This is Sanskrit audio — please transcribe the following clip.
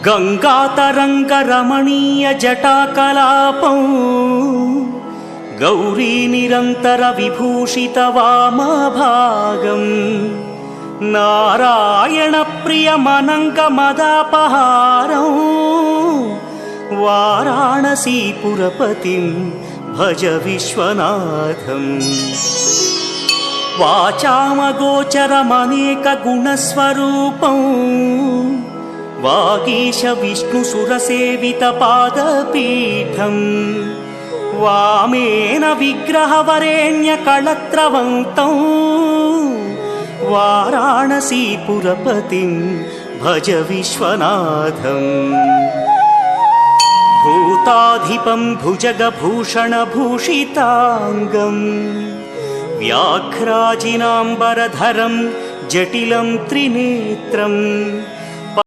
गङ्गातरङ्गरमणीयजटाकलापं गौरीनिरन्तरविभूषितवामभागम् नारायणप्रियमनङ्गमदापहारं वाराणसीपुरपतिं भज विश्वनाथम्। वाचामगोचरमनेकगुणस्वरूपं वागीश विष्णुसुरसेवितपादपीठम् वामेन विग्रहवरेण्यकळत्रवन्तं वाराणसीपुरपतिं भज विश्वनाथम्। भूताधिपं भुजगभूषणभूषिताङ्गम् व्याघ्राजिनाम्बरधरं जटिलं त्रिनेत्रम्